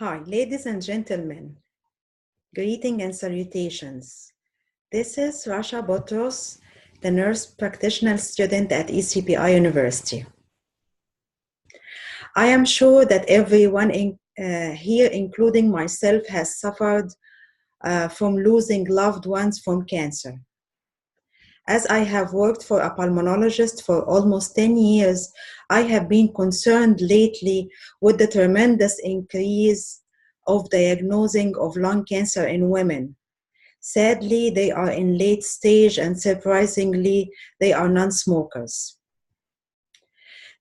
Hi, ladies and gentlemen. Greeting and salutations. This is Rasha Botros, the nurse practitioner student at ECPI University. I am sure that everyone here, including myself, has suffered from losing loved ones from cancer. As I have worked for a pulmonologist for almost 10 years, I have been concerned lately with the tremendous increase of diagnosing of lung cancer in women. Sadly, they are in late stage and surprisingly, they are non-smokers.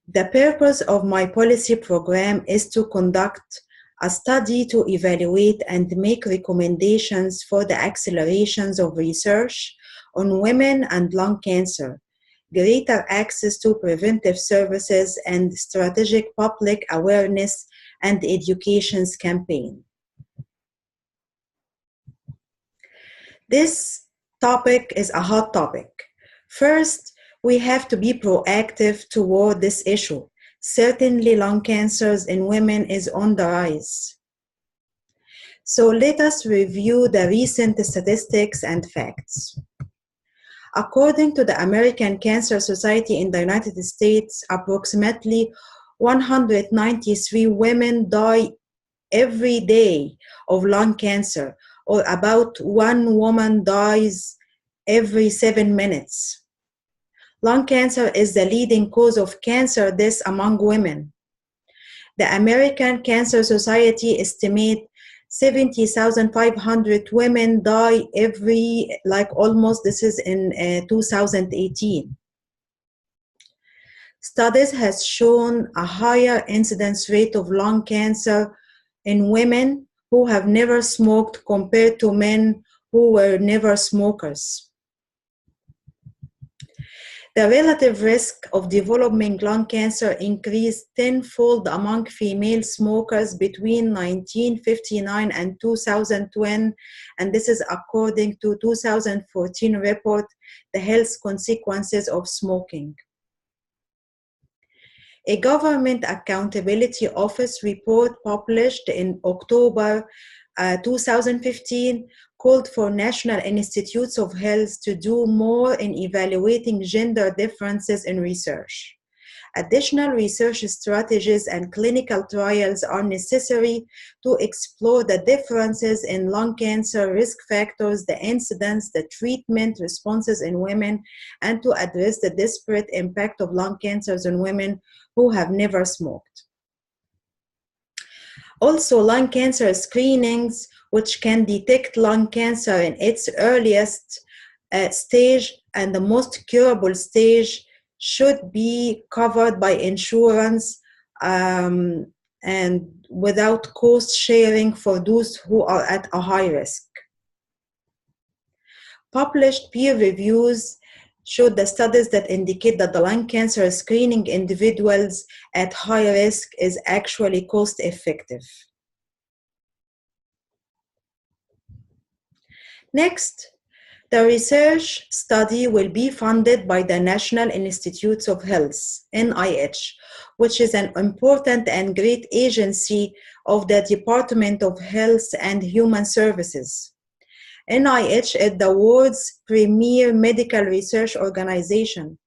The purpose of my policy program is to conduct a study to evaluate and make recommendations for the accelerations of research on women and lung cancer, greater access to preventive services, and strategic public awareness and education campaign. This topic is a hot topic. First, we have to be proactive toward this issue. Certainly, lung cancers in women is on the rise. So let us review the recent statistics and facts. According to the American Cancer Society in the United States, approximately 193 women die every day of lung cancer, or about one woman dies every 7 minutes. Lung cancer is the leading cause of cancer deaths among women. The American Cancer Society estimates 70,500 women die almost this is in 2018. Studies has shown a higher incidence rate of lung cancer in women who have never smoked compared to men who were never smokers. The relative risk of developing lung cancer increased tenfold among female smokers between 1959 and 2010, and this is according to 2014 report, The Health Consequences of Smoking. A Government Accountability Office report published in October 2015 called for National Institutes of Health to do more in evaluating gender differences in research. Additional research strategies and clinical trials are necessary to explore the differences in lung cancer risk factors, the incidence, the treatment responses in women, and to address the disparate impact of lung cancers in women who have never smoked. Also, lung cancer screenings, which can detect lung cancer in its earliest stage and the most curable stage, should be covered by insurance and without cost sharing for those who are at a high risk. Published peer reviews showed the studies that indicate that the lung cancer screening individuals at high risk is actually cost effective. Next, the research study will be funded by the National Institutes of Health, NIH, which is an important and great agency of the Department of Health and Human Services. NIH is the world's premier medical research organization.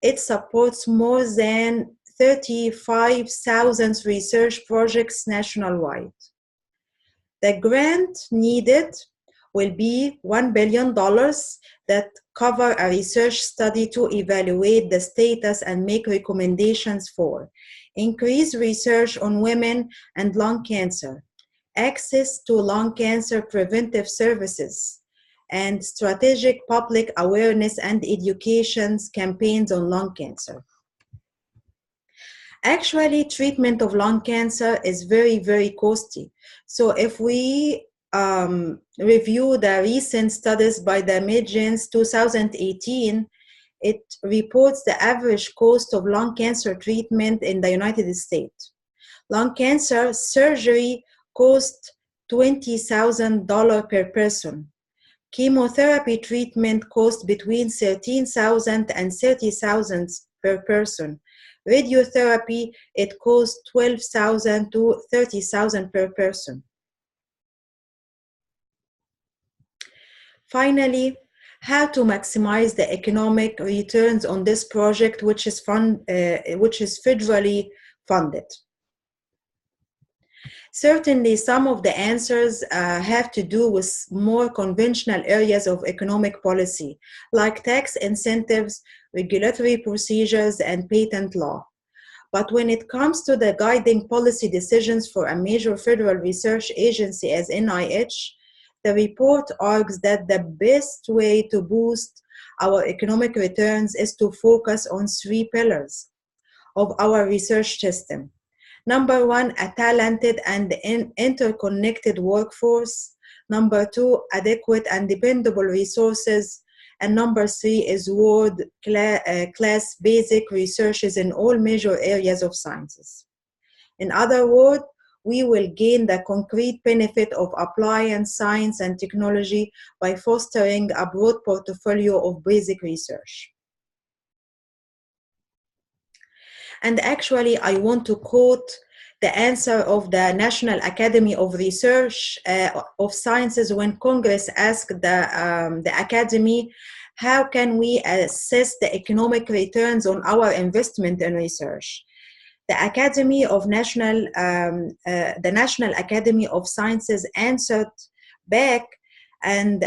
It supports more than 35,000 research projects nationwide. The grant needed will be $1 billion that cover a research study to evaluate the status and make recommendations for increased research on women and lung cancer, access to lung cancer preventive services, and strategic public awareness and education campaigns on lung cancer. Actually, treatment of lung cancer is very, very costly. So if we review the recent studies by the Midgens 2018, it reports the average cost of lung cancer treatment in the United States. Lung cancer surgery costs $20,000 per person. Chemotherapy treatment costs between $13,000 and $30,000 per person. Radiotherapy, it costs 12,000 to 30,000 per person. Finally, how to maximize the economic returns on this project, which is federally funded. Certainly, some of the answers have to do with more conventional areas of economic policy, like tax incentives, regulatory procedures, and patent law. But when it comes to the guiding policy decisions for a major federal research agency as NIH, the report argues that the best way to boost our economic returns is to focus on 3 pillars of our research system. Number 1, a talented and interconnected workforce. Number 2, adequate and dependable resources. And number 3 is world-class basic researches in all major areas of sciences. In other words, we will gain the concrete benefit of applied science and technology by fostering a broad portfolio of basic research. And actually, I want to quote the answer of the National Academy of Research of Sciences when Congress asked the Academy, how can we assess the economic returns on our investment in research? The National Academy of Sciences answered back, and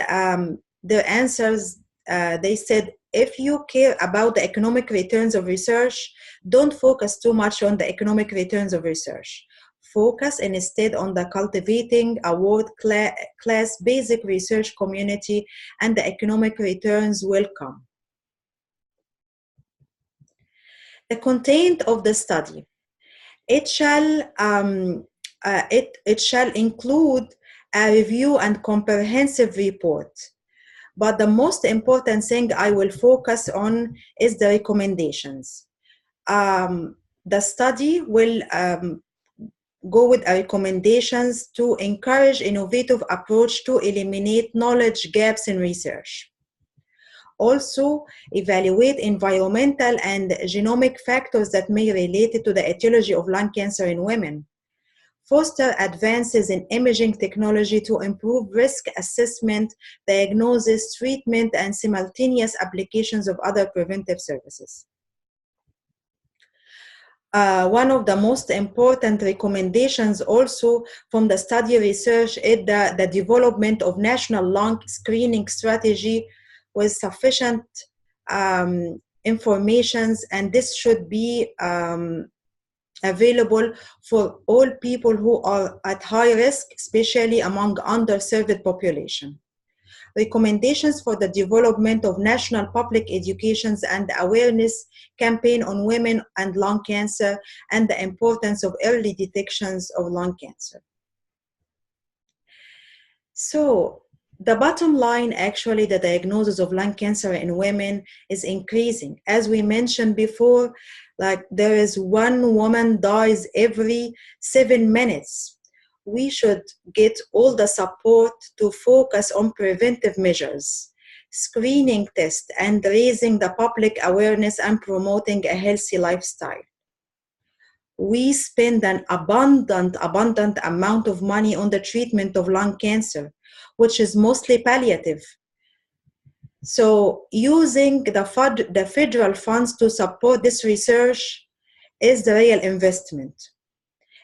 their answers, they said, if you care about the economic returns of research, don't focus too much on the economic returns of research. Focus instead on the cultivating a world-class basic research community, and the economic returns will come. The content of the study. It shall include a review and comprehensive report. But the most important thing I will focus on is the recommendations. The study will go with recommendations to encourage innovative approach to eliminate knowledge gaps in research. Also, evaluate environmental and genomic factors that may relate to the etiology of lung cancer in women. Foster advances in imaging technology to improve risk assessment, diagnosis, treatment, and simultaneous applications of other preventive services. One of the most important recommendations also from the study research is the development of national lung screening strategy with sufficient information, and this should be available for all people who are at high risk, especially among underserved population. Recommendations for the development of national public educations and awareness campaign on women and lung cancer, and the importance of early detections of lung cancer. So the bottom line, actually, the diagnosis of lung cancer in women is increasing. As we mentioned before, like there is 1 woman dies every 7 minutes. We should get all the support to focus on preventive measures, screening tests, and raising the public awareness and promoting a healthy lifestyle. We spend an abundant amount of money on the treatment of lung cancer, which is mostly palliative. So using the federal funds to support this research is the real investment.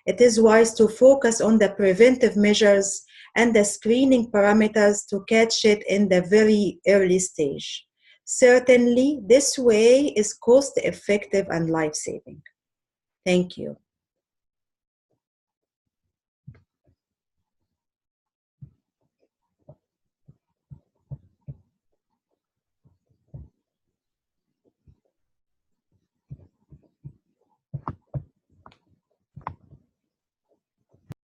It is wise to focus on the preventive measures and the screening parameters to catch it in the very early stage. Certainly, this way is cost-effective and life-saving. Thank you.